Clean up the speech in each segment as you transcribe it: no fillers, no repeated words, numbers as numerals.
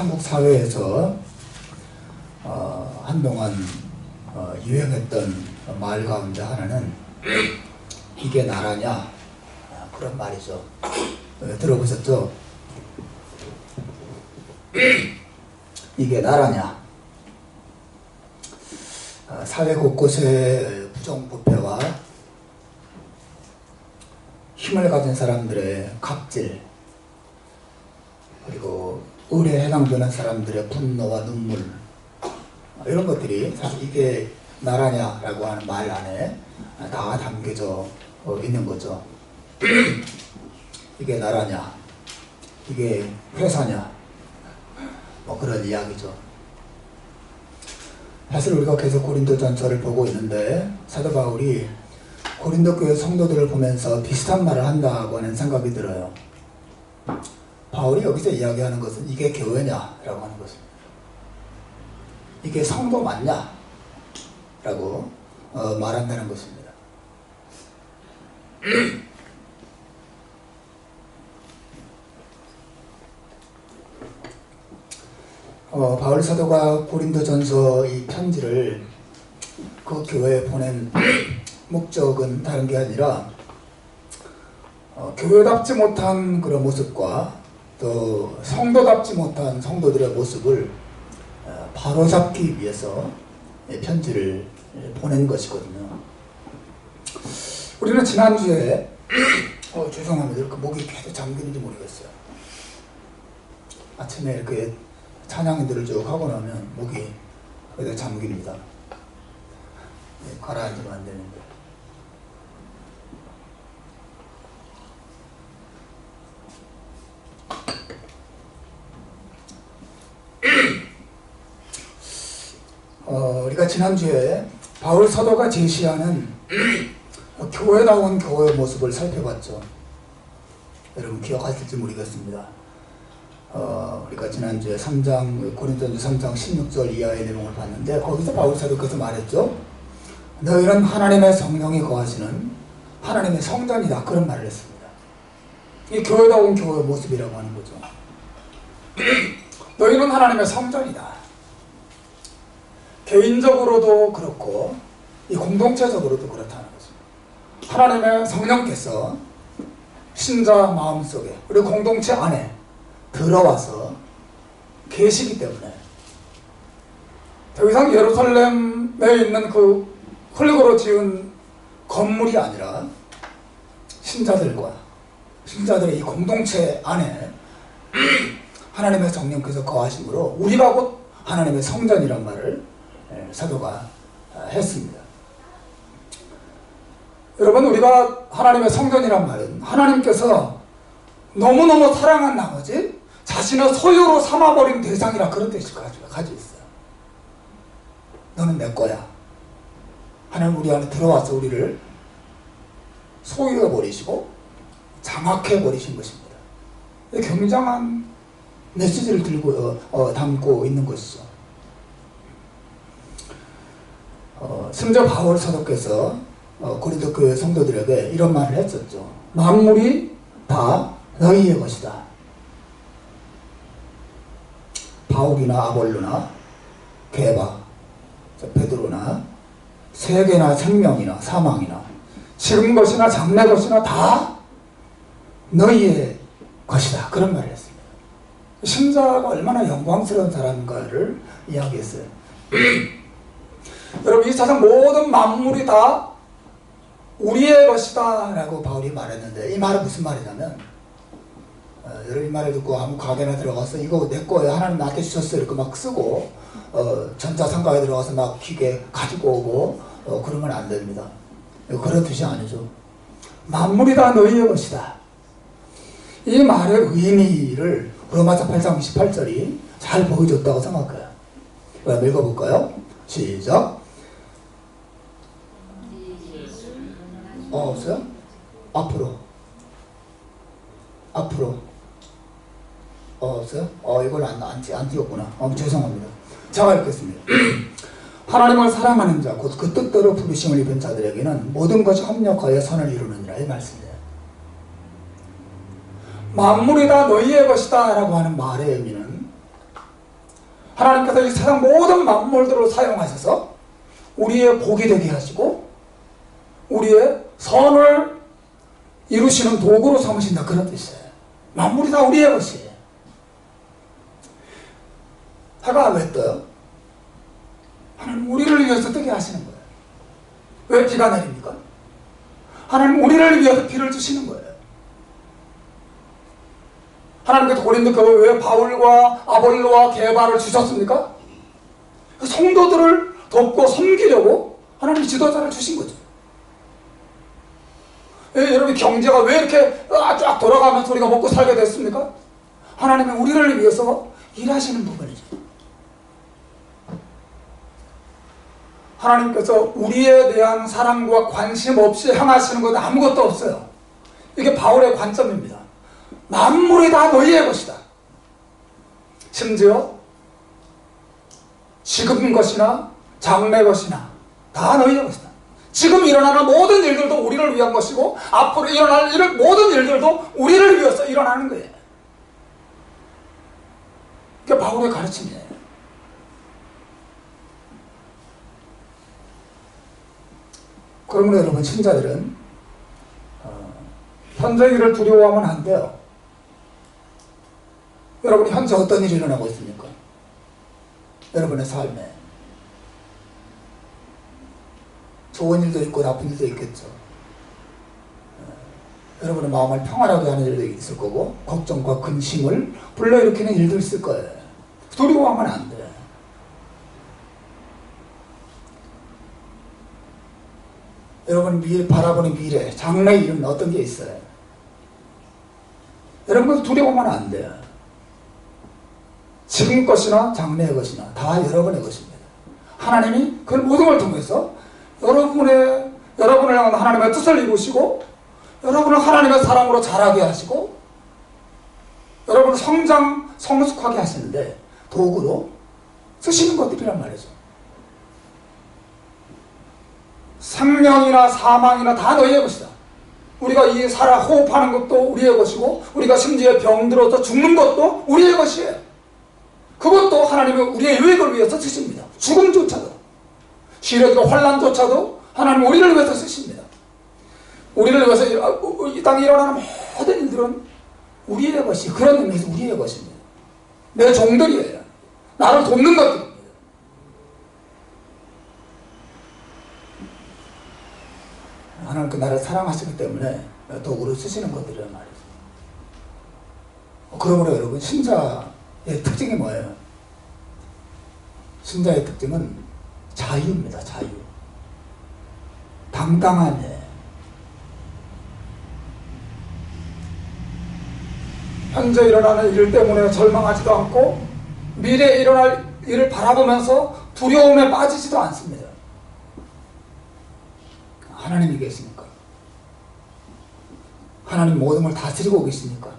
한국 사회에서 한동안 유행했던 말 가운데 하나는 이게 나라냐 그런 말이죠. 들어보셨죠? 이게 나라냐. 사회 곳곳에 부정부패와 힘을 가진 사람들의 갑질, 그리고 의뢰에 해당되는 사람들의 분노와 눈물, 이런 것들이 사실 이게 나라냐라고 하는 말 안에 다 담겨져 있는 거죠. 이게 나라냐, 이게 회사냐, 뭐 그런 이야기죠. 사실 우리가 계속 고린도전서를 보고 있는데 사도 바울이 고린도 교회 성도들을 보면서 비슷한 말을 한다고 하는 생각이 들어요. 바울이 여기서 이야기하는 것은 이게 교회냐라고 하는 것입니다. 이게 성도 맞냐? 라고 말한다는 것입니다. 바울 사도가 고린도전서 이 편지를 그 교회에 보낸 목적은 다른 게 아니라 교회답지 못한 그런 모습과 또 성도답지 못한 성도들의 모습을 바로잡기 위해서 편지를 보낸 것이거든요. 우리는 지난주에 죄송합니다. 이렇게 목이 계속 잠기는지 모르겠어요. 아침에 이렇게 찬양인들을 쭉 하고 나면 목이 계속 잠깁니다. 가라앉으면 안 되는데. 우리가 지난주에 바울 사도가 제시하는 교회다운 교회의 모습을 살펴봤죠. 여러분 기억하실지 모르겠습니다. 우리가 지난주에 3장, 고린도전서 3장 16절 이하의 내용을 봤는데 거기서 바울 사도께서 말했죠. 너희는 하나님의 성령이 거하시는 하나님의 성전이다. 그런 말을 했습니다. 이 교회다운 교회의 모습이라고 하는 거죠. 너희는 하나님의 성전이다. 개인적으로도 그렇고 이 공동체적으로도 그렇다는 것입니다. 하나님의 성령께서 신자 마음속에 우리 공동체 안에 들어와서 계시기 때문에 더 이상 예루살렘에 있는 그 흙으로 지은 건물이 아니라 신자들의 이 공동체 안에 하나님의 성령께서 거하심으로 우리가 곧 하나님의 성전이란 말을 사도가 했습니다. 여러분, 우리가 하나님의 성전이란 말은 하나님께서 너무너무 사랑한 나머지 자신의 소유로 삼아버린 대상이라 그런 뜻을 가지고 있어요. 너는 내 거야. 하나님 우리 안에 들어와서 우리를 소유해버리시고 장악해버리신 것입니다. 굉장한 메시지를 담고 있는 것이죠. 심지어 바울 사도께서 고린도 교회 성도들에게 이런 말을 했었죠. 만물이 다 너희의 것이다. 바울이나 아볼로나 게바, 베드로나 세계나 생명이나 사망이나 지금 것이나 장래 것이나 다 너희의 것이다. 그런 말을 했습니다. 신자가 얼마나 영광스러운 사람인가를 이야기했어요. 여러분, 이 세상 모든 만물이 다 우리의 것이다 라고 바울이 말했는데 이 말은 무슨 말이냐면 여러분 이 말을 듣고 아무 가게나 들어가서 이거 내 거예요. 하나님 나한테 주셨어요. 이렇게 막 쓰고 전자상가에 들어가서 막 기계 가지고 오고 그러면 안 됩니다. 그런 뜻이 아니죠. 만물이 다 너희의 것이다. 이 말의 의미를 로마서 8장 28절이 잘 보여줬다고 생각해요. 읽어볼까요? 시작. 없어요? 앞으로. 없어요? 이걸 안 띄웠구나. 죄송합니다. 제가 읽겠습니다. 하나님을 사랑하는 자, 곧 그 뜻대로 부르심을 입은 자들에게는 모든 것이 협력하여 선을 이루느니라. 이 말씀이에요. 만물이 다 너희의 것이다 라고 하는 말의 의미는 하나님께서 이 세상 모든 만물들을 사용하셔서 우리의 복이 되게 하시고 우리의 선을 이루시는 도구로 삼으신다, 그런 뜻이에요. 만물이 다 우리의 것이에요. 해가 왜 떠요? 하나님 우리를 위해서 뜨게 하시는 거예요. 왜 비가 내립니까? 하나님 우리를 위해서 비를 주시는 거예요. 하나님께서 고린도 교회에 바울과 아볼로와 게바를 주셨습니까? 성도들을 돕고 섬기려고 하나님이 지도자를 주신 거죠. 여러분 경제가 왜 이렇게 쫙 돌아가면서 우리가 먹고 살게 됐습니까? 하나님이 우리를 위해서 일하시는 부분이죠. 하나님께서 우리에 대한 사랑과 관심 없이 향하시는 것 아무것도 없어요. 이게 바울의 관점입니다. 만물이 다 너희의 것이다. 심지어 지금 것이나 장래 것이나 다 너희의 것이다. 지금 일어나는 모든 일들도 우리를 위한 것이고 앞으로 일어날 모든 일들도 우리를 위해서 일어나는 거예요. 그게 바울의 가르침이에요. 그러므로 여러분 신자들은 현재 일을 두려워하면 안 돼요. 여러분이 현재 어떤 일이 일어나고 있습니까? 여러분의 삶에 좋은 일도 있고 나쁜 일도 있겠죠. 여러분의 마음을 평안하게 하는 일도 있을 거고 걱정과 근심을 불러일으키는 일도 있을 거예요. 두려워하면 안 돼. 여러분이 바라보는 미래, 장래 일은 어떤 게 있어요? 여러분도 두려워하면 안 돼요. 지금 것이나 장래의 것이나 다 여러분의 것입니다. 하나님이 그 모든 걸 통해서 여러분을 향한 하나님의 뜻을 이루시고 여러분을 하나님의 사랑으로 자라게 하시고 여러분을 성숙하게 하시는데 도구로 쓰시는 것들이란 말이죠. 생명이나 사망이나 다 너희의 것이다. 우리가 이 살아 호흡하는 것도 우리의 것이고 우리가 심지어 병들어서 죽는 것도 우리의 것이에요. 그것도 하나님이 우리의 유익을 위해서 쓰십니다. 죽음조차도 시련과 환난조차도 하나님 우리를 위해서 쓰십니다. 우리를 위해서 이 땅에 일어나는 모든 일들은 우리의 것이 그런 의미에서 우리의 것입니다. 내 종들이에요. 나를 돕는 것들입니다. 하나님께 나를 사랑하시기 때문에 도구를 쓰시는 것들이란 말이죠. 그러므로 여러분 신자의 특징이 뭐예요? 신자의 특징은 자유입니다. 자유. 당당한 예. 현재 일어나는 일 때문에 절망하지도 않고 미래에 일어날 일을 바라보면서 두려움에 빠지지도 않습니다. 하나님이 계십니까? 하나님 모든 걸 다스리고 계십니까?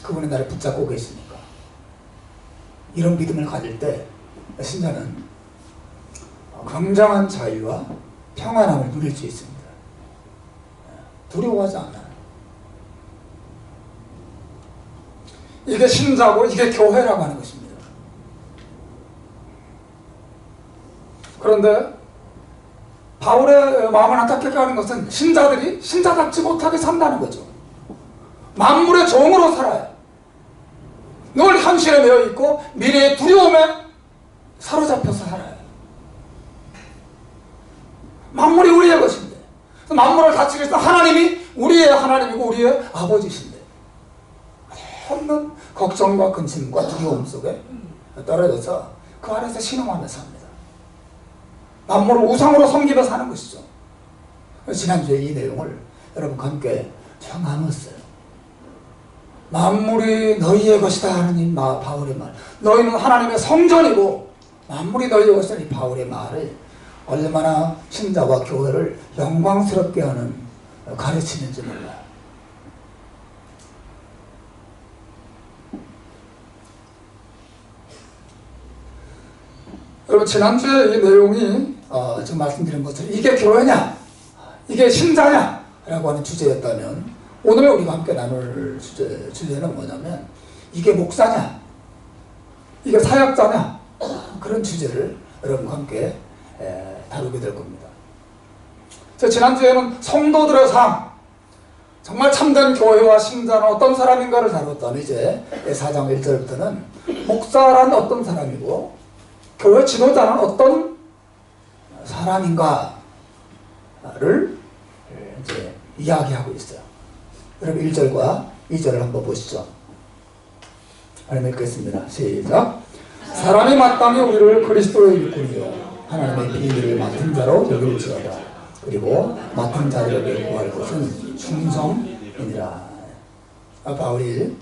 그분이 나를 붙잡고 계십니까? 이런 믿음을 가질 때 신자는 굉장한 자유와 평안함을 누릴 수 있습니다. 두려워하지 않아요. 이게 신자고 이게 교회라고 하는 것입니다. 그런데 바울의 마음을 안타깝게 하는 것은 신자들이 신자답지 못하게 산다는 거죠. 만물의 종으로 살아요. 늘 현실에 매여 있고 미래의 두려움에 사로잡혀서 살아요. 만물이 우리의 것인데 만물을 다스리시는 하나님이 우리의 하나님이고 우리의 아버지신데 없는 걱정과 근심과 두려움 속에 떨어져서 그 안에서 신음하며 삽니다. 만물을 우상으로 섬기며 사는 것이죠. 지난주에 이 내용을 여러분과 함께 쭉 나눴어요. 만물이 너희의 것이다 하는 이 바울의 말, 너희는 하나님의 성전이고 만물이 너희의 것이다 이 바울의 말을 얼마나 신자와 교회를 영광스럽게 하는 가르침인지 몰라요. 여러분 지난주에 이 내용이 지금 말씀드린 것처럼 이게 교회냐 이게 신자냐 라고 하는 주제였다면 오늘 우리가 함께 나눌 주제는 뭐냐면 이게 목사냐 이게 사역자냐? 그런 주제를 여러분과 함께 다루게 될 겁니다. 지난주에는 성도들의 삶, 정말 참된 교회와 신자는 어떤 사람인가를 다뤘다면 이제 4장 1절부터는 목사란 어떤 사람이고 교회 지도자는 어떤 사람인가를 이제 이야기하고 있어요. 여러분 1절과 2절을 한번 보시죠. 하나님 읽겠습니다. 시작. 사람이 마땅히 우리를 그리스도의 일꾼이요 하나님의 비밀을 맡은 자로 여길지어다. 그리고 맡은 자들에게 구할 것은 충성이니라. 바울이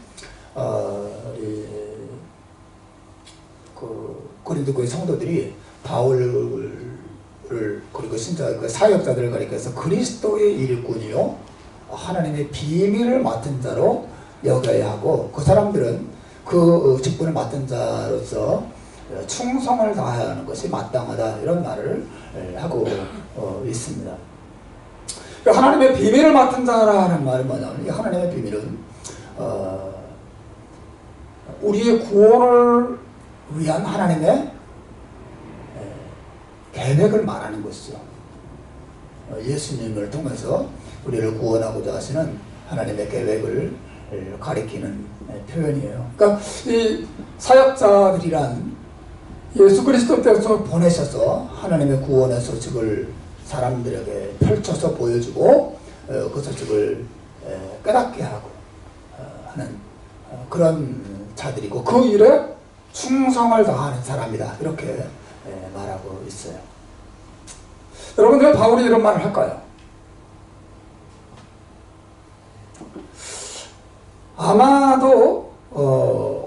고린도 교회 성도들이 바울을 그리고 신자 사역자들을 가리켜서 그리스도의 일꾼이요 하나님의 비밀을 맡은 자로 여겨야 하고, 그 사람들은 그 직분을 맡은 자로서 충성을 다해야 하는 것이 마땅하다, 이런 말을 하고 있습니다. 하나님의 비밀을 맡은 자라는 말은 뭐냐면, 하나님의 비밀은 우리의 구원을 위한 하나님의 계획을 말하는 것이죠. 예수님을 통해서 우리를 구원하고자 하시는 하나님의 계획을 가리키는 표현이에요. 그러니까 이 사역자들이란 예수 그리스도께서 보내셔서 하나님의 구원의 소식을 사람들에게 펼쳐서 보여주고 그 소식을 깨닫게 하고 하는 그런 자들이고, 그 일에 충성을 다하는 사람이다, 이렇게 말하고 있어요. 여러분, 왜 바울이 이런 말을 할까요? 아마도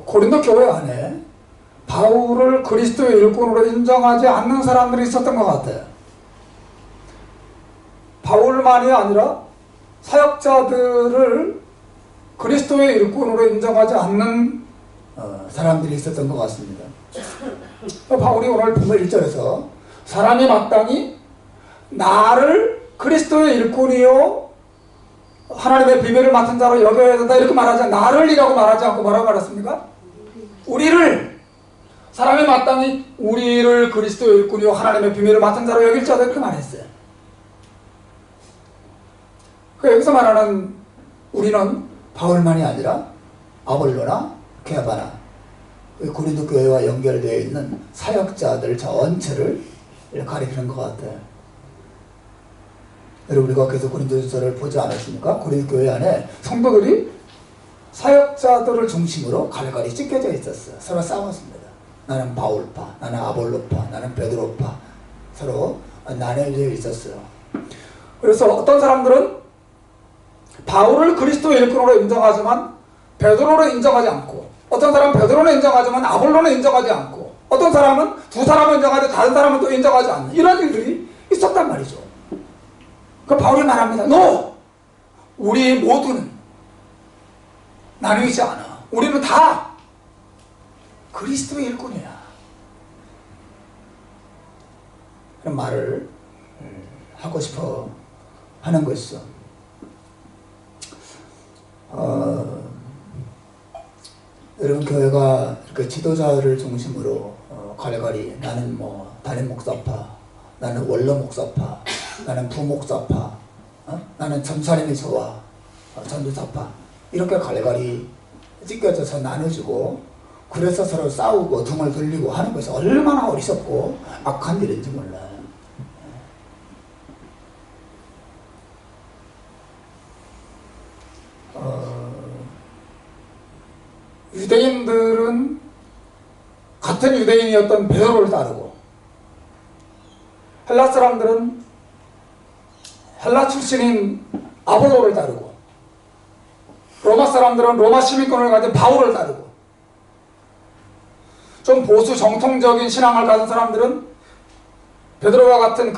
고린도 교회 안에 바울을 그리스도의 일꾼으로 인정하지 않는 사람들이 있었던 것 같아요. 바울만이 아니라 사역자들을 그리스도의 일꾼으로 인정하지 않는 사람들이 있었던 것 같습니다. 바울이 오늘 본문 1절에서 사람이 마땅히 나를 그리스도의 일꾼이요 하나님의 비밀을 맡은 자로 여겨야 된다, 이렇게 말하지, 나를이라고 말하지 않고 뭐라고 말했습니까? 우리를, 사람이 마땅히 우리를 그리스도의 일꾼이요 하나님의 비밀을 맡은 자로 여길지어다, 이렇게 말했어요. 여기서 말하는 우리는 바울만이 아니라 아볼로나 게바나, 고린도 교회와 연결되어 있는 사역자들 전체를 가리키는 것 같아요. 여러분, 우리가 계속 고린도전서를 보지 않았습니까? 고린도 교회 안에 성도들이 사역자들을 중심으로 갈갈이 찢겨져 있었어요. 서로 싸웠습니다. 나는 바울파, 나는 아볼로파, 나는 베드로파, 서로 나뉘어져 있었어요. 그래서 어떤 사람들은 바울을 그리스도의 일꾼으로 인정하지만 베드로를 인정하지 않고, 어떤 사람은 베드로는 인정하지만 아볼로는 인정하지 않고, 어떤 사람은 두 사람을 인정하지 다른 사람은 또 인정하지 않는 이런 일들이 있었단 말이죠. 그 바울이 말합니다. No! 우리 모두는 나뉘지 않아. 우리는 다 그리스도의 일꾼이야. 그런 말을 하고 싶어 하는 것이죠. 여러분, 교회가 이렇게 지도자를 중심으로 갈갈이, 나는 뭐 담임 목사파, 나는 원로 목사파, 나는 부목사파, 나는 전사님이 좋아, 전도사파, 이렇게 갈갈이 찢겨져서 나눠지고, 그래서 서로 싸우고 등을 돌리고 하는 것이 얼마나 어리석고 악한 일인지 몰라요. 유대인들은 같은 유대인이었던 베드로를 따르고, 헬라 사람들은 헬라 출신인 아볼로를 따르고, 로마 사람들은 로마 시민권을 가진 바울을 따르고, 좀 보수 정통적인 신앙을 가진 사람들은 베드로와 같은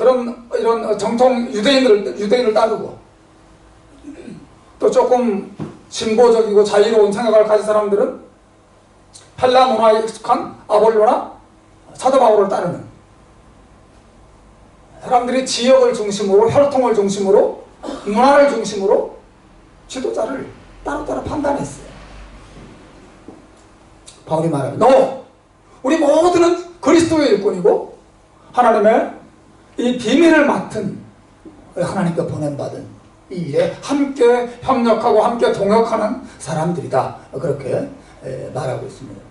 이런 정통 유대인을 따르고, 또 조금 진보적이고 자유로운 생각을 가진 사람들은 헬라 문화에 익숙한 아볼로나 사도 바울을 따르는 사람들이 지역을 중심으로, 혈통을 중심으로, 문화를 중심으로 지도자를 따로따로 판단했어요. 바울이 말합니다. No! 우리 모두는 그리스도의 일꾼이고 하나님의 이 비밀을 맡은 하나님께 보냄받은 이 일에 함께 협력하고 함께 동역하는 사람들이다. 그렇게 말하고 있습니다.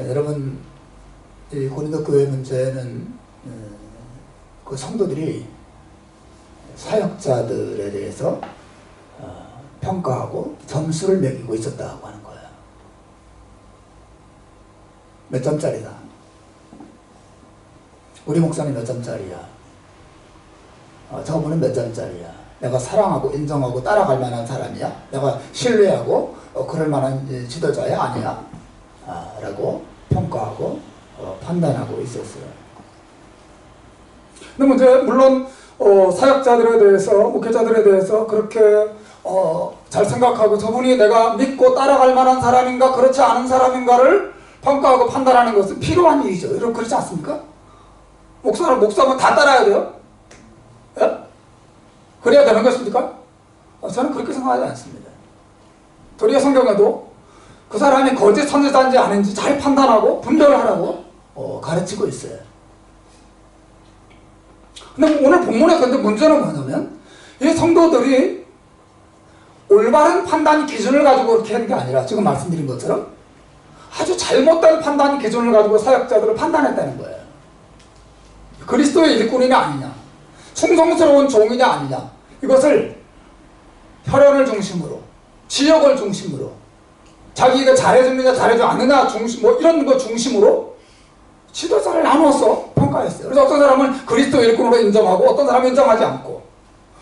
여러분, 이 고린도 교회 문제는 그 성도들이 사역자들에 대해서 평가하고 점수를 매기고 있었다고 하는 거예요. 몇 점짜리다. 우리 목사님 몇 점짜리야. 저분은 몇 점짜리야. 내가 사랑하고 인정하고 따라갈 만한 사람이야. 내가 신뢰하고 그럴 만한 지도자야 아니야. 라고 평가하고 판단하고 있었어요. 근데 문제 물론 사역자들에 대해서 목회자들에 대해서 그렇게 잘 생각하고 저분이 내가 믿고 따라갈 만한 사람인가 그렇지 않은 사람인가를 평가하고 판단하는 것은 필요한 일이죠. 여러분 그렇지 않습니까? 목사면 다 따라야 돼요? 예? 그래야 되는 것입니까? 저는 그렇게 생각하지 않습니다. 도리어 성경에도 그 사람이 거짓 선지자인지 아닌지 잘 판단하고 분별을 하라고 가르치고 있어요. 근데 오늘 본문에 근데 문제는 뭐냐면 이 성도들이 올바른 판단 기준을 가지고 그렇게 하는 게 아니라 지금 말씀드린 것처럼 아주 잘못된 판단 기준을 가지고 사역자들을 판단했다는 거예요. 그리스도의 일꾼이냐 아니냐, 충성스러운 종이냐 아니냐, 이것을 혈연을 중심으로, 지역을 중심으로, 자기가 잘해주느냐 잘해주지 않느냐 중심, 이런 거 중심으로 지도자를 나눠서 평가했어요. 그래서 어떤 사람은 그리스도 일꾼으로 인정하고 어떤 사람은 인정하지 않고,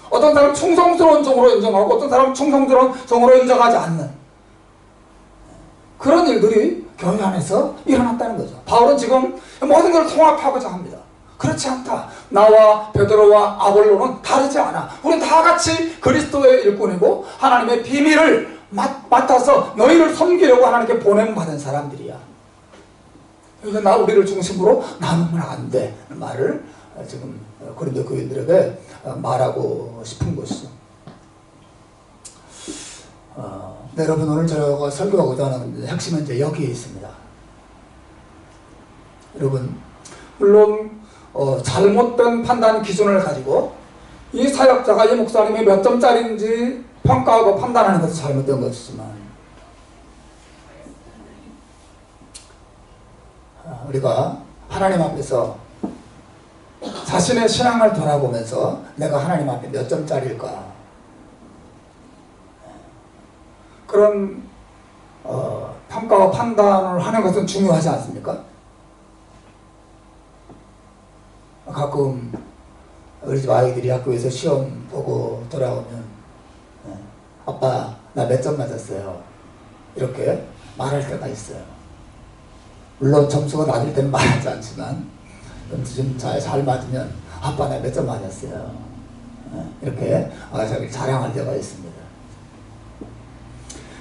어떤 사람은 충성스러운 종으로 인정하고 어떤 사람은 충성스러운 종으로 인정하지 않는 그런 일들이 교회 안에서 일어났다는 거죠. 바울은 지금 모든 걸 통합하고자 합니다. 그렇지 않다. 나와 베드로와 아볼로는 다르지 않아. 우리는 다 같이 그리스도의 일꾼이고 하나님의 비밀을 맡아서 너희를 섬기려고 하나님께 보냄받은 사람들이야. 그러니까 우리를 중심으로 나누면 안 돼. 말을 지금 고린도 교인들에게 말하고 싶은 것이죠. 네, 여러분 오늘 제가 설교하고자 하는 핵심은 이제 여기에 있습니다. 여러분 물론 잘못된 판단 기준을 가지고 이 사역자가 이 목사님이 몇 점짜리인지 평가하고 판단하는 것은 잘못된 것이지만 우리가 하나님 앞에서 자신의 신앙을 돌아보면서 내가 하나님 앞에 몇 점짜리일까, 그런 평가와 판단을 하는 것은 중요하지 않습니까? 가끔 우리 집 아이들이 학교에서 시험 보고 돌아오면 아빠 나 몇 점 맞았어요 이렇게 말할 때가 있어요. 물론 점수가 낮을 때는 말하지 않지만 좀 잘 맞으면 아빠 나 몇 점 맞았어요 이렇게 자기를 자랑할 때가 있습니다.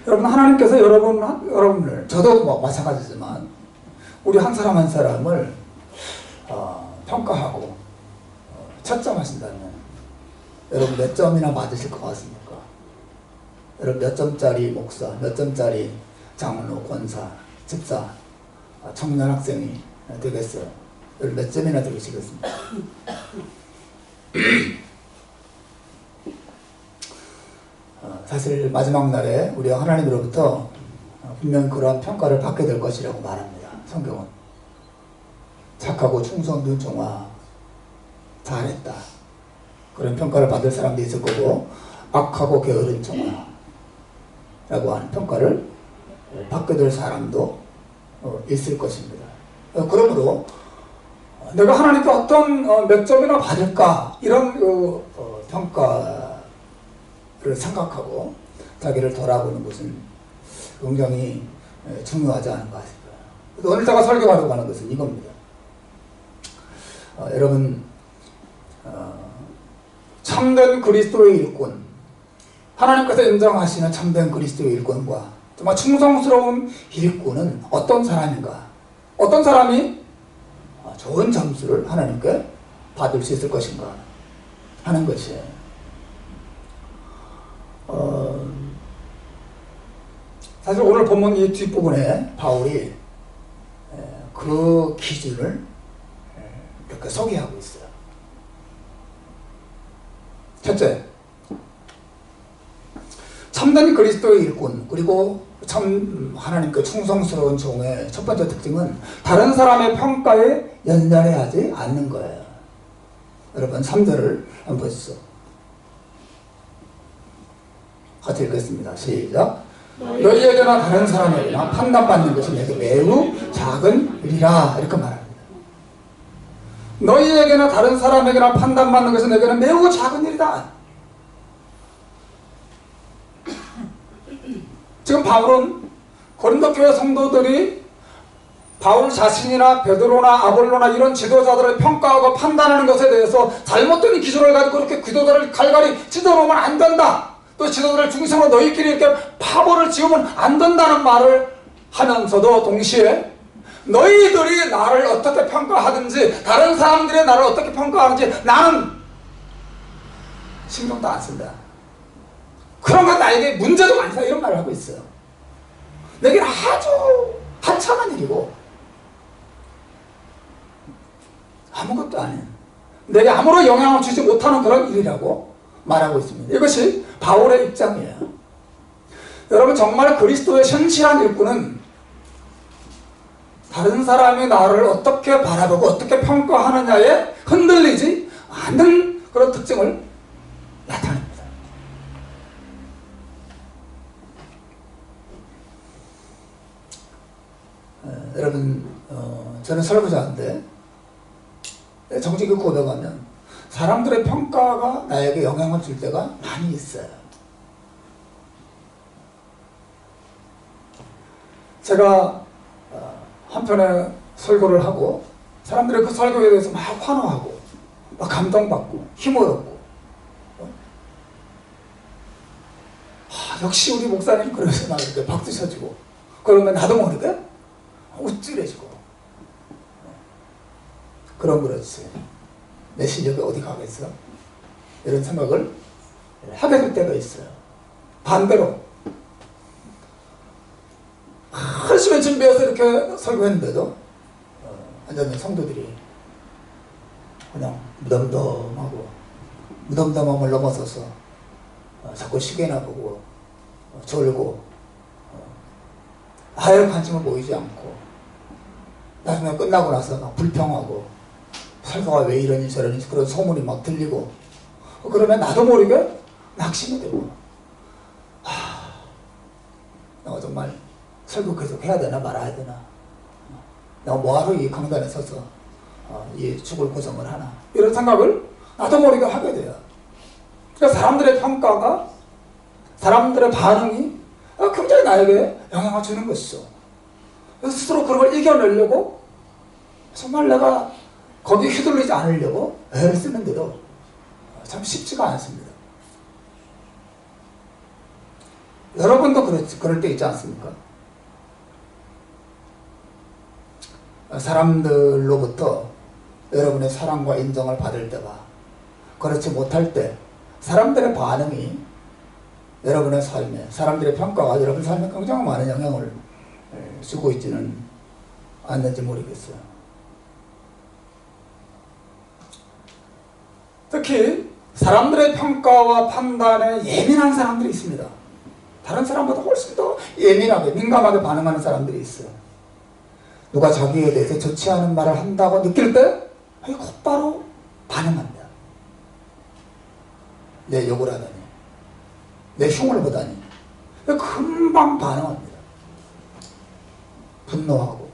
여러분 하나님께서 여러분을 저도 마찬가지지만 우리 한 사람 한 사람을 평가하고 채점하신다면 여러분 몇 점이나 맞으실 것 같습니까? 여러분 몇 점짜리 목사, 몇 점짜리 장로, 권사, 집사, 청년 학생이 되겠어요? 여러분 몇 점이나 들으시겠습니까? 사실 마지막 날에 우리가 하나님으로부터 분명 그러한 평가를 받게 될 것이라고 말합니다. 성경은 착하고 충성된 종아 잘했다 그런 평가를 받을 사람도 있을 거고, 악하고 게으른 종아 라고 하는 평가를 받게 될 사람도 있을 것입니다. 그러므로 내가 하나님께 어떤 몇 점이나 받을까 이런 평가를 생각하고 자기를 돌아보는 것은 굉장히 중요하지 않은가 싶어요. 오늘 제가 설교하려고 하는 것은 이겁니다. 여러분 참된 그리스도의 일꾼, 하나님께서 인정하시는 참된 그리스도의 일꾼과 정말 충성스러운 일꾼은 어떤 사람인가, 어떤 사람이 좋은 점수를 하나님께 받을 수 있을 것인가 하는 것이에요. 사실 오늘 본문 이 뒷부분에 바울이 그 기준을 이렇게 소개하고 있어요. 첫째, 참된 그리스도의 일꾼, 그리고 참 하나님께 충성스러운 종의 첫 번째 특징은 다른 사람의 평가에 연연해하지 않는 거예요. 여러분 3절을 한번 보시죠. 같이 읽겠습니다. 시작. 너희에게나 다른 사람에게나 판단받는 것이 내게 매우 작은 일이라, 이렇게 말합니다. 너희에게나 다른 사람에게나 판단받는 것이 내게는 매우 작은 일이다. 지금 바울은 고린도 교회 성도들이 바울 자신이나 베드로나 아볼로나 이런 지도자들을 평가하고 판단하는 것에 대해서 잘못된 기준을 가지고 그렇게 지도자를 갈갈이 찢어놓으면 안 된다, 또 지도자를 중심으로 너희끼리 이렇게 파벌을 지으면 안 된다는 말을 하면서도 동시에 너희들이 나를 어떻게 평가하든지 다른 사람들이 나를 어떻게 평가하는지 나는 신경도 안 쓴다. 그런 건 나에게 문제도 아니다, 이런 말을 하고 있어요. 내게는 아주 하찮은 일이고 아무것도 아닌, 내게 아무런 영향을 주지 못하는 그런 일이라고 말하고 있습니다. 이것이 바울의 입장이에요. 여러분, 정말 그리스도의 신실한 일꾼은 다른 사람이 나를 어떻게 바라보고 어떻게 평가하느냐에 흔들리지 않는 그런 특징을 나타냅니다. 여러분, 저는 설교자인데 정직히 고백하면 사람들의 평가가 나에게 영향을 줄 때가 많이 있어요. 제가 한편에 설교를 하고 사람들이 그 설교에 대해서 막 환호하고 막 감동받고 힘을 얻고, 역시 우리 목사님, 그러면서 막 이렇게 박수 쳐주고, 그러면 나도 모르게 우쭐해지고, 그럼 그렇지, 내 실력이 어디 가겠어? 이런 생각을 하게 될 때가 있어요. 반대로 열심히 준비해서 이렇게 설교했는데도 완전히 성도들이 그냥 무덤덤함을 넘어서서 자꾸 시계나 보고 졸고 아예 관심을 보이지 않고, 나중에 끝나고 나서 막 불평하고 설교가 왜 이러니 저러니 그런 소문이 막 들리고, 그러면 나도 모르게 낙심이 되고, 내가 정말 설교 계속 해야 되나 말아야 되나, 내가 뭐하러 이 강단에 서서 이 죽을 고생을 하나, 이런 생각을 나도 모르게 하게 돼요. 그러니까 사람들의 평가가, 사람들의 반응이 굉장히 나에게 영향을 주는 것이죠. 그래서 스스로 그런 걸 이겨내려고 정말 내가 거기에 휘둘리지 않으려고 애를 쓰는데도 참 쉽지가 않습니다. 여러분도 그럴 때 있지 않습니까? 사람들로부터 여러분의 사랑과 인정을 받을 때와 그렇지 못할 때 사람들의 반응이 여러분의 삶에, 사람들의 평가가 여러분 삶에 굉장히 많은 영향을 주고 있지는 않는지 모르겠어요. 특히 사람들의 평가와 판단에 예민한 사람들이 있습니다. 다른 사람보다 훨씬 더 예민하게, 민감하게 반응하는 사람들이 있어요. 누가 자기에 대해서 좋지 않은 말을 한다고 느낄 때 곧바로 반응합니다. 내 욕을 하다니, 내 흉을 보다니 금방 반응합니다. 분노하고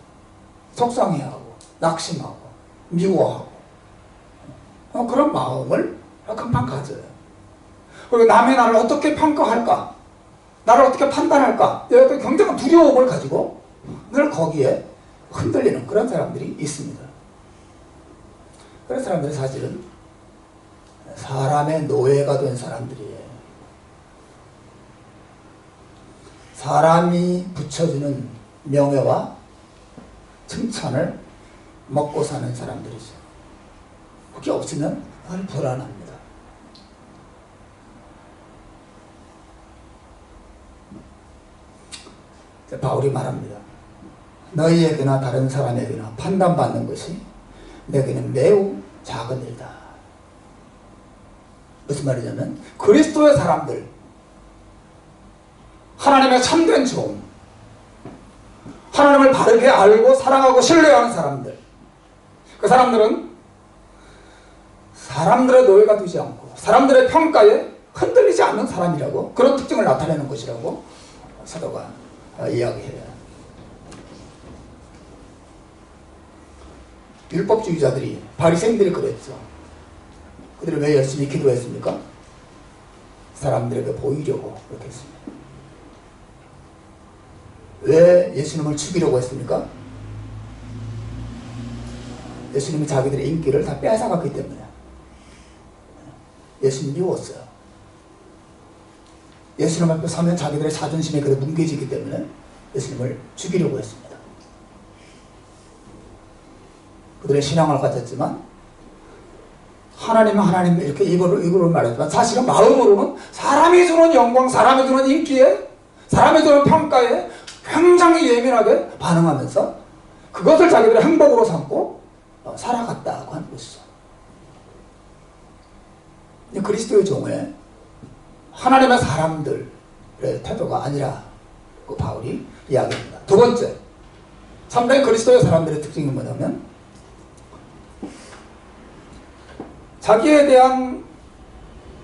속상해하고 낙심하고 미워하고 그런 마음을 금방 가져요. 그리고 남이 나를 어떻게 평가할까, 나를 어떻게 판단할까, 굉장한 두려움을 가지고 늘 거기에 흔들리는 그런 사람들이 있습니다. 그런 사람들은 사실은 사람의 노예가 된 사람들이에요. 사람이 붙여주는 명예와 칭찬을 먹고 사는 사람들이죠. 그게 없으면 늘 불안합니다. 바울이 말합니다. 너희에게나 다른 사람에게나 판단받는 것이 내게는 매우 작은 일이다. 무슨 말이냐면 그리스도의 사람들, 하나님의 참된 종, 하나님을 바르게 알고 사랑하고 신뢰하는 사람들, 그 사람들은 사람들의 노예가 되지 않고 사람들의 평가에 흔들리지 않는 사람이라고, 그런 특징을 나타내는 것이라고 사도가 이야기해요. 율법주의자들이, 바리새인들이 그랬죠. 그들이 왜 열심히 기도했습니까? 사람들에게 보이려고 그렇게 했습니다. 왜 예수님을 죽이려고 했습니까? 예수님이 자기들의 인기를 다 뺏어갔기 때문에. 예수님 미웠어요. 예수님 앞에 서면 자기들의 자존심에 그래 뭉개지기 때문에 예수님을 죽이려고 했습니다. 그들의 신앙을 가졌지만 하나님 이렇게 입으로 말했지만 사실은 마음으로는 사람이 주는 영광, 사람이 주는 인기에, 사람이 주는 평가에 굉장히 예민하게 반응하면서 그것을 자기들의 행복으로 삼고 살아갔다고 하는 것이죠. 그리스도의 종의 하나님의 사람들의 태도가 아니라고 바울이 이야기합니다. 두 번째, 참된 그리스도의 사람들의 특징이 뭐냐면 자기에 대한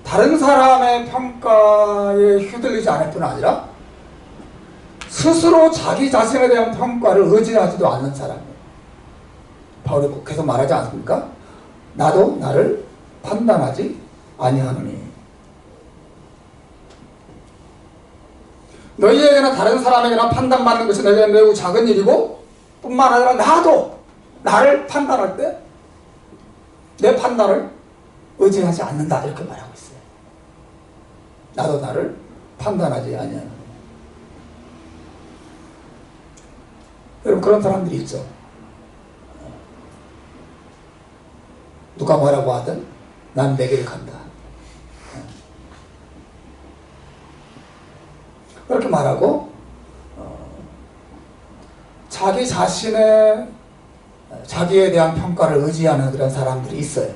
다른 사람의 평가에 휘둘리지 않을 뿐 아니라 스스로 자기 자신에 대한 평가를 의지하지도 않는 사람이에요. 바울이 계속 말하지 않습니까? 나도 나를 판단하지 아니하노니. 너희에게나 다른 사람에게나 판단받는 것이 내게 매우 작은 일이고 뿐만 아니라 나도 나를 판단할 때 내 판단을 의지하지 않는다, 이렇게 말하고 있어요. 나도 나를 판단하지 아니하노니. 여러분, 그런 사람들이 있죠. 누가 뭐라고 하든 난 내 길을 간다. 그렇게 말하고 자기 자신의 자기에 대한 평가를 의지하는 그런 사람들이 있어요.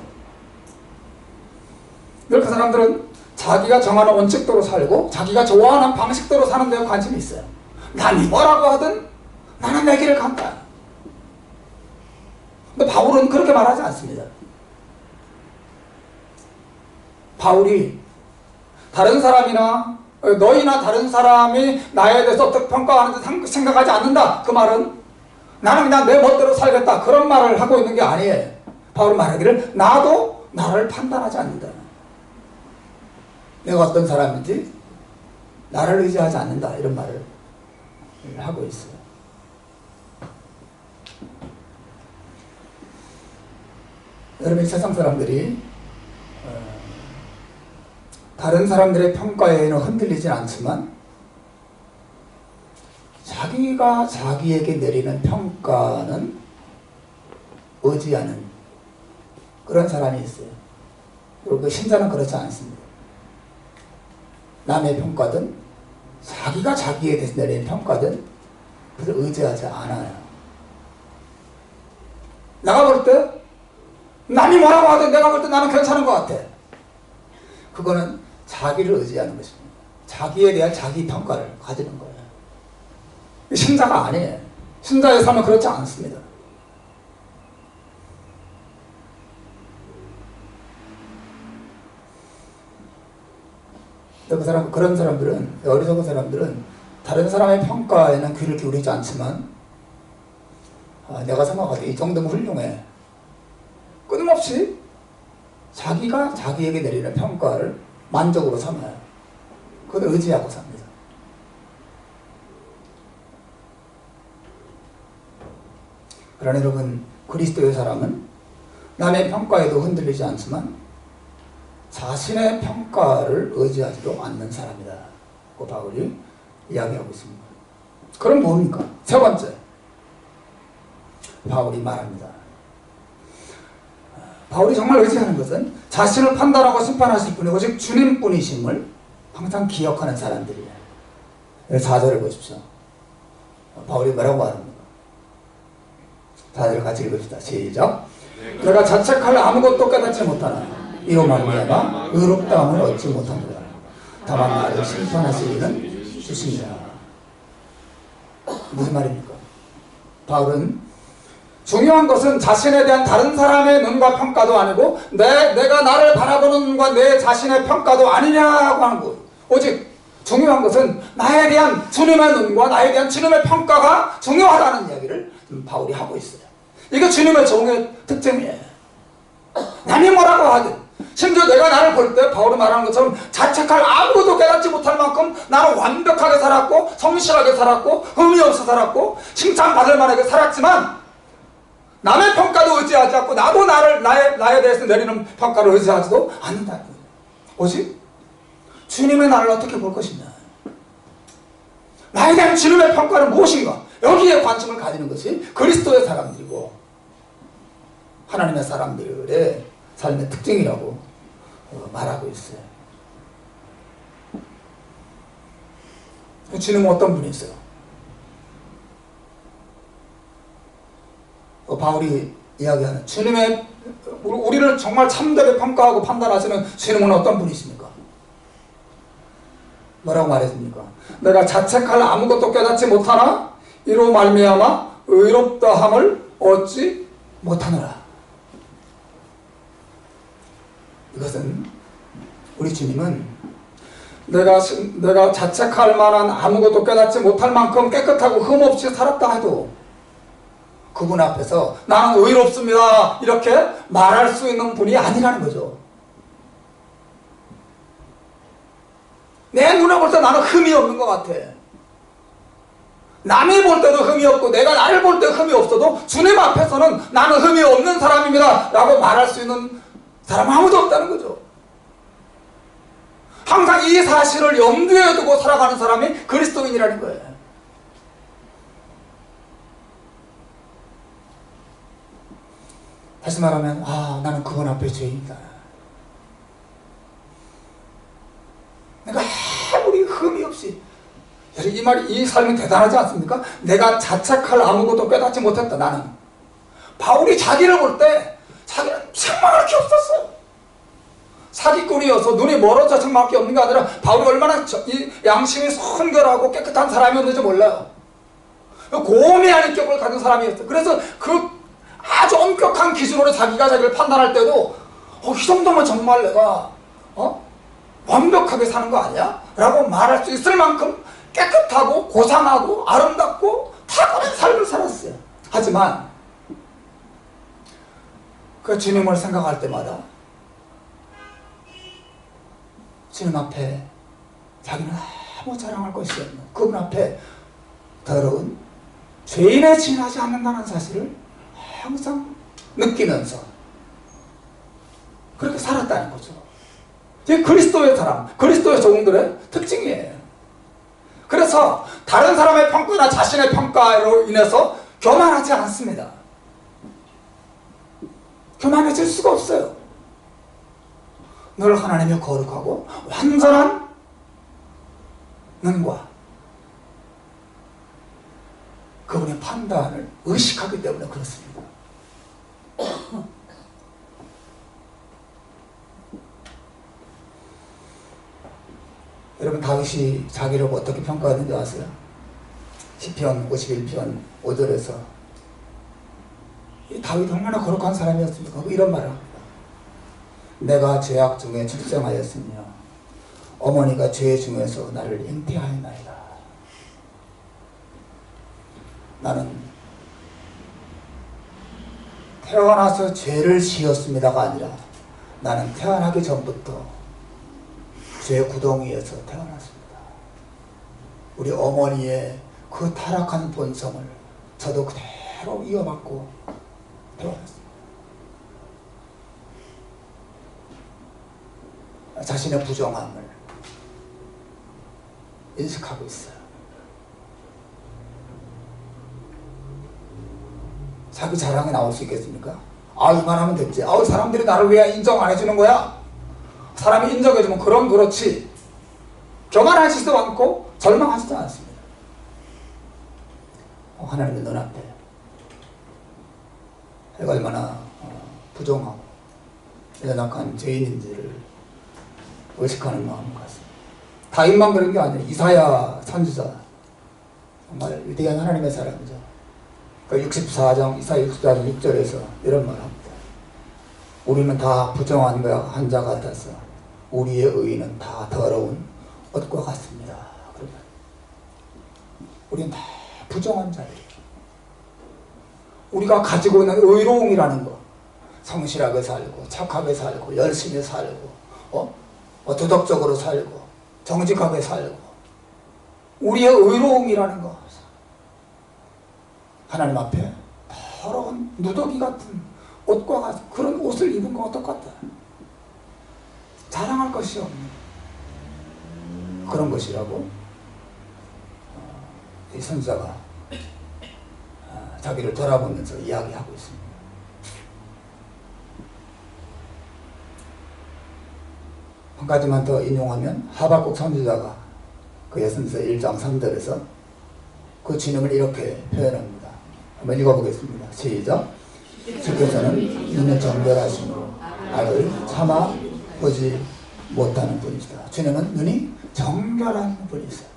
그 사람들은 자기가 정하는 원칙대로 살고 자기가 좋아하는 방식대로 사는 데 관심이 있어요. 남이 뭐라고 하든 나는 내 길을 간다. 근데 바울은 그렇게 말하지 않습니다. 바울이 다른 사람이나 너희나 다른 사람이 나에 대해서 어떻게 평가하는지 생각하지 않는다, 그 말은 나는 그냥 내 멋대로 살겠다, 그런 말을 하고 있는 게 아니에요. 바울은 말하기를 나도 나를 판단하지 않는다. 내가 어떤 사람인지 나를 의지하지 않는다, 이런 말을 하고 있어요. 여러분, 세상 사람들이 다른 사람들의 평가에는 흔들리진 않지만 자기가 자기에게 내리는 평가는 의지하는 그런 사람이 있어요. 그리고 그 신자는 그렇지 않습니다. 남의 평가든 자기가 자기에 대해서 내리는 평가든 그것을 의지하지 않아요. 내가 볼 때 남이 뭐라고 하든 내가 볼 때 나는 괜찮은 것 같아. 그거는 자기를 의지하는 것입니다. 자기에 대한 자기 평가를 가지는 거예요. 신자가 아니에요. 신자의 삶은 그렇지 않습니다. 그런 사람들은, 어리석은 사람들은 다른 사람의 평가에는 귀를 기울이지 않지만 내가 생각할 때 이 정도면 훌륭해. 끊임없이 자기가 자기에게 내리는 평가를 만족으로 삼아요. 그걸 의지하고 삽니다. 그러나 여러분, 그리스도의 사람은 남의 평가에도 흔들리지 않지만 자신의 평가를 의지하지도 않는 사람이다, 그 바울이 이야기하고 있습니다. 그럼 뭡니까? 세 번째, 바울이 말합니다. 바울이 정말 의지하는 것은 자신을 판단하고 심판하실 분이 오직 주님뿐이심을 항상 기억하는 사람들이에요. 4절을 보십시오. 바울이 뭐라고 말합니까? 다들 같이 읽읍시다. 시작. 내가 자책할 아무것도 깨닫지 못하나 이로 말미암아 의롭다함을 얻지 못하노라. 다만 나를 심판하실 이는 주시니라. 무슨 말입니까? 바울은 중요한 것은 자신에 대한 다른 사람의 눈과 평가도 아니고 내가 나를 바라보는 눈과 내 자신의 평가도 아니냐고 하는 것. 오직 중요한 것은 나에 대한 주님의 눈과 나에 대한 주님의 평가가 중요하다는 이야기를 바울이 하고 있어요. 이게 주님의 종의 특징이에요. 남이 뭐라고 하든, 심지어 내가 나를 볼 때 바울이 말하는 것처럼 자책할 아무것도 깨닫지 못할 만큼 나는 완벽하게 살았고 성실하게 살았고 흠이 없어 살았고 칭찬받을 만하게 살았지만 남의 평가도 의지하지 않고 나도 나에 대해서 내리는 평가를 의지하지도 않는다는 거예요. 오직 주님의 나를 어떻게 볼 것이냐, 나에 대한 주님의 평가는 무엇인가, 여기에 관심을 가지는 것이 그리스도의 사람들이고 하나님의 사람들의 삶의 특징이라고 말하고 있어요. 주님은 어떤 분이 있어요? 바울이 이야기하는 주님의, 우리를 정말 참되게 평가하고 판단하시는 주님은 어떤 분이십니까? 뭐라고 말했습니까? 내가 자책할 아무것도 깨닫지 못하나 이로 말미암아 의롭다함을 얻지 못하노라. 이것은 우리 주님은 내가 자책할 만한 아무것도 깨닫지 못할 만큼 깨끗하고 흠없이 살았다 해도 그분 앞에서 나는 의롭습니다 이렇게 말할 수 있는 분이 아니라는 거죠. 내 눈에 볼 때 나는 흠이 없는 것 같아. 남이 볼 때도 흠이 없고 내가 나를 볼 때 흠이 없어도 주님 앞에서는 나는 흠이 없는 사람입니다 라고 말할 수 있는 사람은 아무도 없다는 거죠. 항상 이 사실을 염두에 두고 살아가는 사람이 그리스도인이라는 거예요. 다시 말하면 나는 그분 앞에 죄인이다. 내가 아무리 흠이 없이, 이 삶이 대단하지 않습니까? 내가 자책할 아무것도 깨닫지 못했다. 나는 바울이 자기를 볼 때 자기는 책망할 게 없었어. 사기꾼이어서 눈이 멀어져 책망할 게 없는 게 아니라 바울이 얼마나 이 양심이 순결하고 깨끗한 사람이었는지 몰라요. 고매한 인격을 가진 사람이었어. 그래서 그 아주 엄격한 기준으로 자기를 판단할 때도 이 정도면 정말 내가 완벽하게 사는 거 아니야? 라고 말할 수 있을 만큼 깨끗하고 고상하고 아름답고 탁월한 삶을 살았어요. 하지만 그 주님을 생각할 때마다 주님 앞에 자기는 아무 자랑할 것이 없는 그분 앞에 더러운 죄인에 지나지 않는다는 사실을 항상 느끼면서 그렇게 살았다는 거죠. 이게 그리스도의 사람, 그리스도의 종들의 특징이에요. 그래서 다른 사람의 평가나 자신의 평가로 인해서 교만하지 않습니다. 교만해질 수가 없어요. 늘 하나님의 거룩하고 완전한 눈과 그분의 판단을 의식하기 때문에 그렇습니다. 여러분, 다윗이 자기를 어떻게 평가하는지 아세요? 시편 51편 5절에서 다윗이 얼마나 거룩한 사람이었습니까? 이런 말을 합니다. 내가 죄악 중에 출생하였으며 어머니가 죄 중에서 나를 잉태하였나이다. 나는 태어나서 죄를 지었습니다가 아니라 나는 태어나기 전부터 죄 구덩이에서 태어났습니다. 우리 어머니의 그 타락한 본성을 저도 그대로 이어받고 태어났습니다. 자신의 부정함을 인식하고 있어요. 자기 자랑이 나올 수 있겠습니까? 이만하면 됐지. 사람들이 나를 왜 인정 안 해주는 거야? 사람이 인정해주면 그렇지. 교만하지도 않고 절망하지도 않습니다. 하나님의 눈앞에 내가 얼마나 부정하고 연약한 죄인인지를 의식하는 마음 같습니다. 다윗만 그런 게 아니라 이사야 선지자 정말 위대한 하나님의 사람이죠. 그 64장 이사야 64장 6절에서 이런 말을 합니다. 우리는 다 부정한 한 자 같아서 우리의 의는 다 더러운 옷과 같습니다. 그러면 우리는 다 부정한 자들이에요. 우리가 가지고 있는 의로움이라는 거, 성실하게 살고 착하게 살고 열심히 살고 도덕적으로 살고 정직하게 살고 우리의 의로움이라는 거, 하나님 앞에 더러운 누더기 같은 옷과 같은 그런 옷을 입은 것과 똑같다. 자랑할 것이 없는 그런 것이라고 이 선지자가 자기를 돌아보면서 이야기하고 있습니다. 한 가지만 더 인용하면 하박국 선지자가 그의 선지자 1장 3절에서 그 진음을 이렇게 표현합니다. 한번 읽어보겠습니다. 시작. 주께서는 눈을 정결하시고 악을 참아 보지 못하는 분이시다. 주님은 눈이 정결한 분이세요.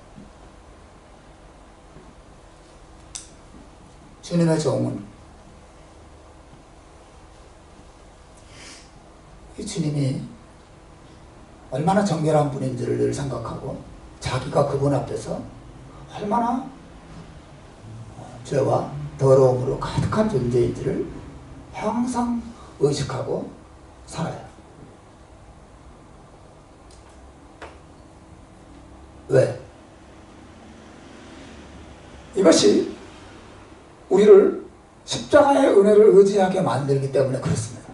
주님의 종은 이 주님이 얼마나 정결한 분인지를 늘 생각하고 자기가 그분 앞에서 얼마나 죄와 더러움으로 가득한 존재인지를 항상 의식하고 살아요. 왜? 이것이 우리를 십자가의 은혜를 의지하게 만들기 때문에 그렇습니다.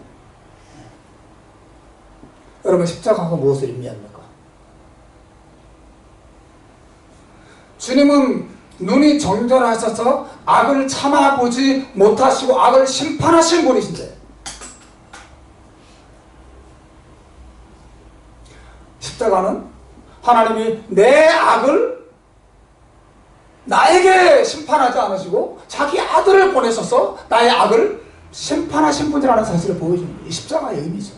여러분, 십자가가 무엇을 의미합니까? 주님은 눈이 정결하셔서 악을 참아보지 못하시고 악을 심판하신 분이신데, 십자가는 하나님이 내 악을 나에게 심판하지 않으시고 자기 아들을 보내셔서 나의 악을 심판하신 분이라는 사실을 보여주는 이 십자가의 의미죠.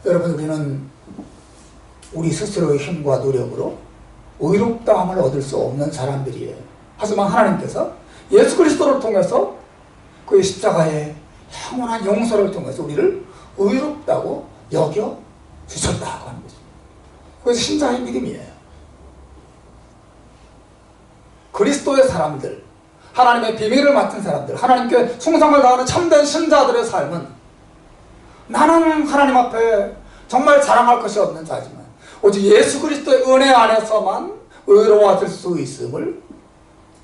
여러분, 우리는 우리 스스로의 힘과 노력으로 의롭다함을 얻을 수 없는 사람들이에요. 하지만 하나님께서 예수 그리스도를 통해서 그의 십자가의 영원한 용서를 통해서 우리를 의롭다고 여겨 주셨다고 하는 거죠. 그래서 신자의 믿음이에요. 그리스도의 사람들, 하나님의 비밀을 맡은 사람들, 하나님께 충성을 다하는 참된 신자들의 삶은 나는 하나님 앞에 정말 자랑할 것이 없는 자지만 오직 예수 그리스도의 은혜 안에서만 의로워질 수 있음을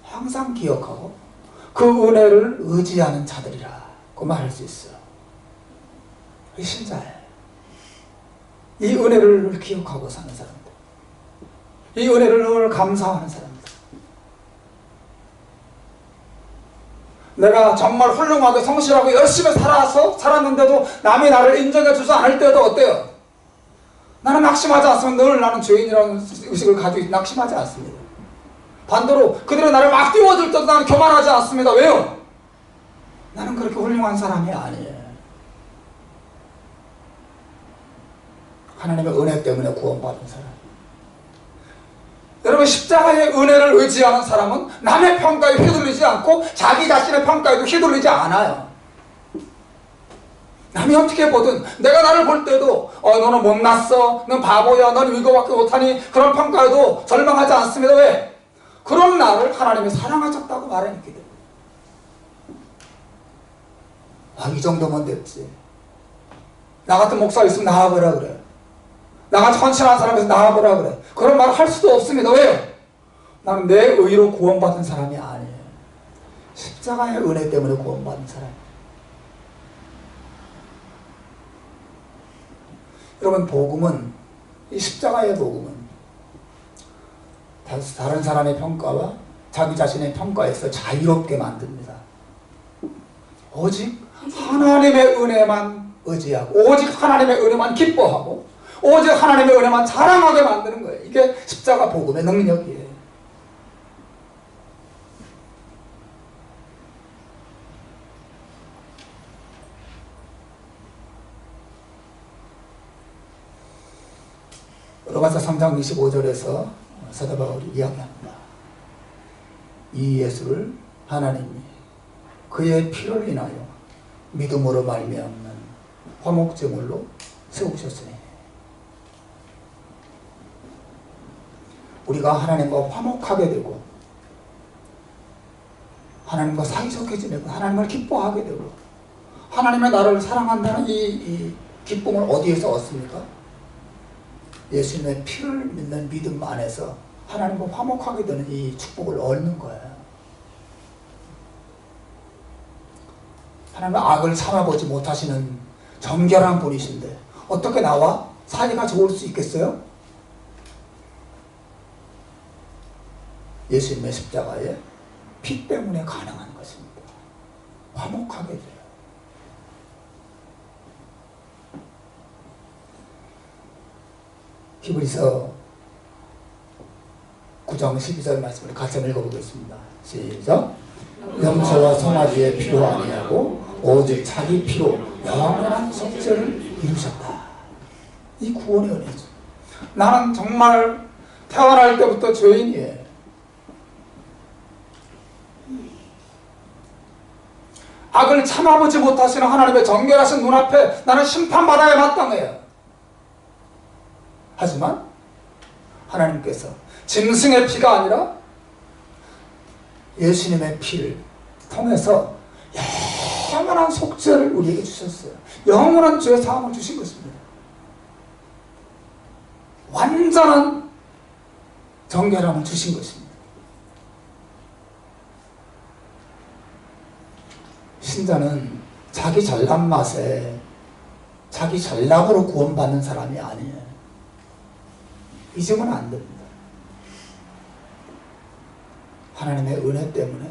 항상 기억하고 그 은혜를 의지하는 자들이라고 말할 수 있어요. 이 신자예요. 이 은혜를 기억하고 사는 사람들, 이 은혜를 늘 감사하는 사람들. 내가 정말 훌륭하게 성실하고 열심히 살았는데도 남이 나를 인정해주지 않을 때도 어때요? 나는 낙심하지 않습니다. 늘 나는 죄인이라는 의식을 가지고 낙심하지 않습니다. 반대로 그들은 나를 막 띄워줄 때도 나는 교만하지 않습니다. 왜요? 나는 그렇게 훌륭한 사람이 아니에요. 하나님의 은혜 때문에 구원받은 사람. 여러분, 십자가의 은혜를 의지하는 사람은 남의 평가에 휘둘리지 않고 자기 자신의 평가에도 휘둘리지 않아요. 남이 어떻게 보든 내가 나를 볼 때도 너는 못났어, 넌 바보야, 넌 이거밖에 못하니 그런 평가에도 절망하지 않습니다. 왜? 그런 나를 하나님이 사랑하셨다고 말해냈기 때문에. 이 정도면 됐지. 나 같은 목사 있으면 나와보라 그래. 나같이 헌신한 사람에서 나와보라 그래. 그런 말을 할 수도 없습니다. 왜요? 나는 내 의로 구원받은 사람이 아니에요. 십자가의 은혜 때문에 구원받은 사람이에요. 여러분, 복음은, 이 십자가의 복음은 다른 사람의 평가와 자기 자신의 평가에서 자유롭게 만듭니다. 오직 하나님의 은혜만 의지하고 오직 하나님의 은혜만 기뻐하고 오직 하나님의 은혜만 자랑하게 만드는 거예요. 이게 십자가 복음의 능력이에요. 로마서 3장 25절에서 사도 바울이 이야기합니다. 이 예수를 하나님이 그의 피를 인하여 믿음으로 말미암는 화목제물로 세우셨으니 우리가 하나님과 화목하게 되고 하나님과 사이좋게 지내고 하나님을 기뻐하게 되고 하나님의 나를 사랑한다는 이 기쁨을 어디에서 얻습니까? 예수님의 피를 믿는 믿음 안에서 하나님과 화목하게 되는 이 축복을 얻는 거예요. 하나님은 악을 참아보지 못하시는 정결한 분이신데 어떻게 나와 사이가 좋을 수 있겠어요? 예수님의 십자가의 피 때문에 가능한 것입니다. 화목하게 돼요. 히브리서 9장 12절 말씀을 같이 읽어보겠습니다. 시작. 염소와 송아지의 피로 아니하고 오직 자기 피로 영원한 속죄를 이루셨다. 이 구원의 은혜죠. 나는 정말 태어날 때부터 죄인이에요. 악을 참아보지 못하시는 하나님의 정결하신 눈앞에 나는 심판받아야 마땅해요. 하지만 하나님께서 짐승의 피가 아니라 예수님의 피를 통해서 영원한 속죄를 우리에게 주셨어요. 영원한 죄 사함을 주신 것입니다. 완전한 정결함을 주신 것입니다. 신자는 자기 잘난 맛에 자기 전략으로 구원받는 사람이 아니에요. 잊으면 안 됩니다. 하나님의 은혜 때문에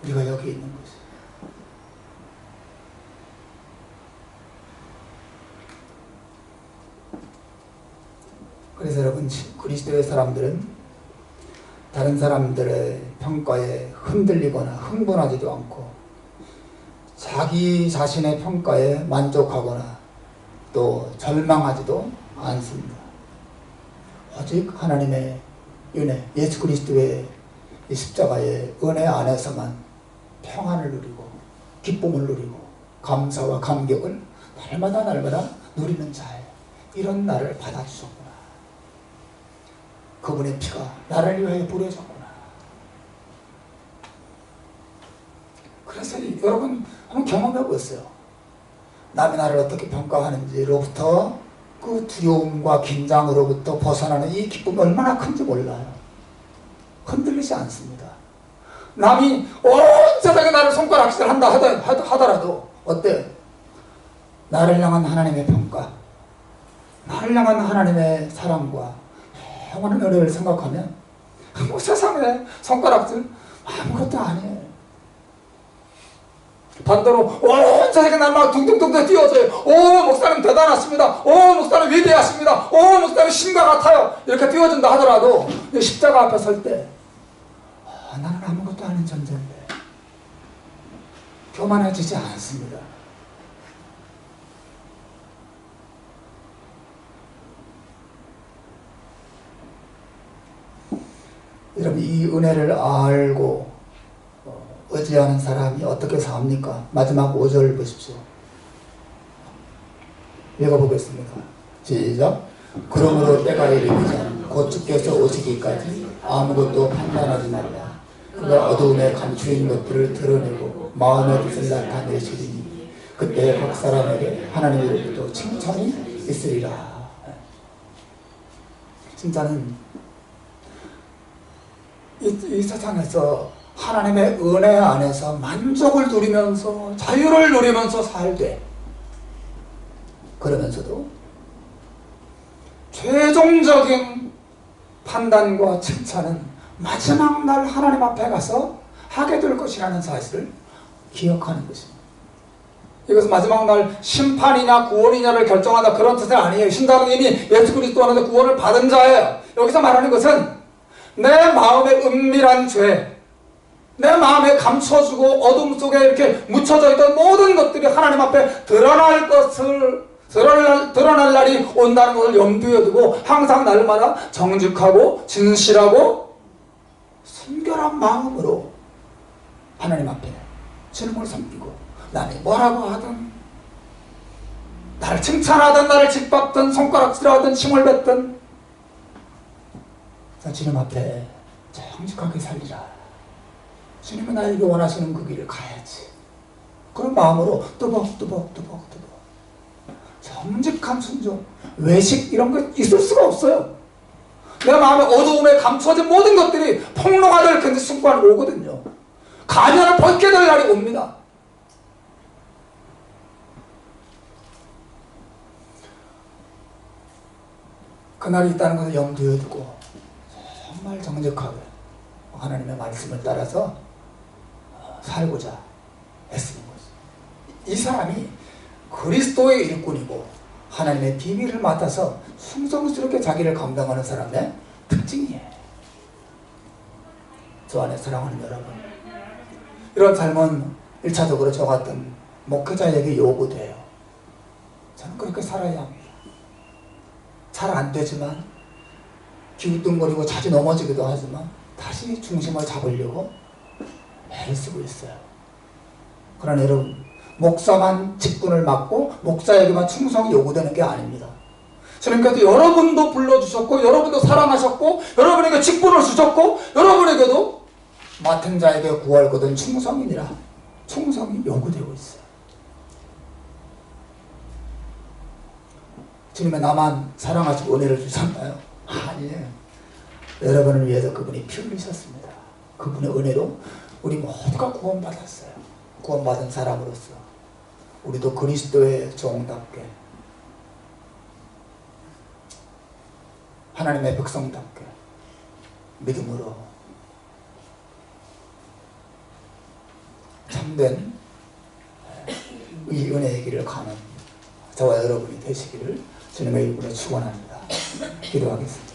우리가 여기 있는 것이에요. 그래서 여러분, 그리스도의 사람들은 다른 사람들의 평가에 흔들리거나 흥분하지도 않고 자기 자신의 평가에 만족하거나 또 절망하지도 않습니다. 오직 하나님의 은혜, 예수 그리스도의 이 십자가의 은혜 안에서만 평안을 누리고 기쁨을 누리고 감사와 감격을 날마다 누리는 자예요. 이런 나를 받아주셨구나. 그분의 피가 나를 위하여 뿌려졌구나. 그래서 여러분 한번 경험해 보세요. 남이 나를 어떻게 평가하는지로부터 그 두려움과 긴장으로부터 벗어나는 이 기쁨이 얼마나 큰지 몰라요. 흔들리지 않습니다. 남이 온 세상에 나를 손가락질 한다 하더라도 어때? 나를 향한 하나님의 평가, 나를 향한 하나님의 사랑과 영원한 은혜를 생각하면 뭐 세상에 손가락질 아무것도 아니에요. 반대로 온 세상에 나를 막 둥둥둥둥 띄워줘요. 오, 목사님 대단하십니다. 오, 목사님 위대하십니다. 오, 목사님 신과 같아요. 이렇게 띄워준다 하더라도 십자가 앞에 설 때 나는 아무것도 아닌 존재인데 교만해지지 않습니다. 여러분, 이 은혜를 알고 의지하는 사람이 어떻게 삽니까? 마지막 5절 보십시오. 읽어보겠습니다. 시작. 그러므로 때가 이르기전 곧 주께서 오시기까지 아무것도 판단하지 말라. 그가 어두움에 감추인 것들을 드러내고 마음의 뜻을 나타내시리니 그때 각 사람에게 하나님으로부터 칭찬이 있으리라. 진짜는 이 세상에서 하나님의 은혜 안에서 만족을 누리면서 자유를 누리면서 살되, 그러면서도 최종적인 판단과 칭찬은 마지막 날 하나님 앞에 가서 하게 될 것이라는 사실을 기억하는 것입니다. 이것은 마지막 날 심판이냐 구원이냐를 결정한다 그런 뜻은 아니에요. 신자는 이미 예수 그리스도 안에서 구원을 받은 자예요. 여기서 말하는 것은 내 마음의 은밀한 죄, 내 마음에 감춰주고 어둠 속에 이렇게 묻혀져 있던 모든 것들이 하나님 앞에 드러날 날이 온다는 것을 염두에 두고 항상 날마다 정직하고 진실하고 순결한 마음으로 하나님 앞에 주님을 섬기고 남이 뭐라고 하든 나를 칭찬하든 나를 짓밟든 손가락질하든 침을 뱉든 주님 앞에 정직하게 살리라. 주님은 나에게 원하시는 그 길을 가야지. 그런 마음으로 뚜벅뚜벅 정직한 순종, 외식 이런 거 있을 수가 없어요. 내 마음의 어두움에 감춰진 모든 것들이 폭로가 될 그 순간이 오거든요. 가면을 벗게 될 날이 옵니다. 그날이 있다는 것을 염두에 두고 정말 정직하게 하나님의 말씀을 따라서 살고자 애쓰는 거죠. 이 사람이 그리스도의 일꾼이고 하나님의 비밀을 맡아서 충성스럽게 자기를 감당하는 사람의 특징이에요. 저 안에 사랑하는 여러분, 이런 삶은 1차적으로 저 같은 목회자에게 요구돼요. 저는 그렇게 살아야 합니다. 잘 안 되지만 기웃뚱거리고 자주 넘어지기도 하지만 다시 중심을 잡으려고 애를 쓰고 있어요. 그러나 여러분, 목사만 직분을 맡고 목사에게만 충성이 요구되는 게 아닙니다. 주님께서 여러분도 불러주셨고 여러분도 사랑하셨고 여러분에게 직분을 주셨고 여러분에게도 맡은 자에게 구할 것은 충성이니라. 충성이 요구되고 있어요. 주님은 나만 사랑하시고 은혜를 주셨나요? 아니에요. 여러분을 위해서 그분이 피 흘리셨습니다. 그분의 은혜로 우리 모두가 구원받았어요. 구원받은 사람으로서 우리도 그리스도의 종답게 하나님의 백성답게 믿음으로 참된 이 은혜의 길을 가는 저와 여러분이 되시기를 주님의 이름으로 축원합니다. 기도하겠습니다.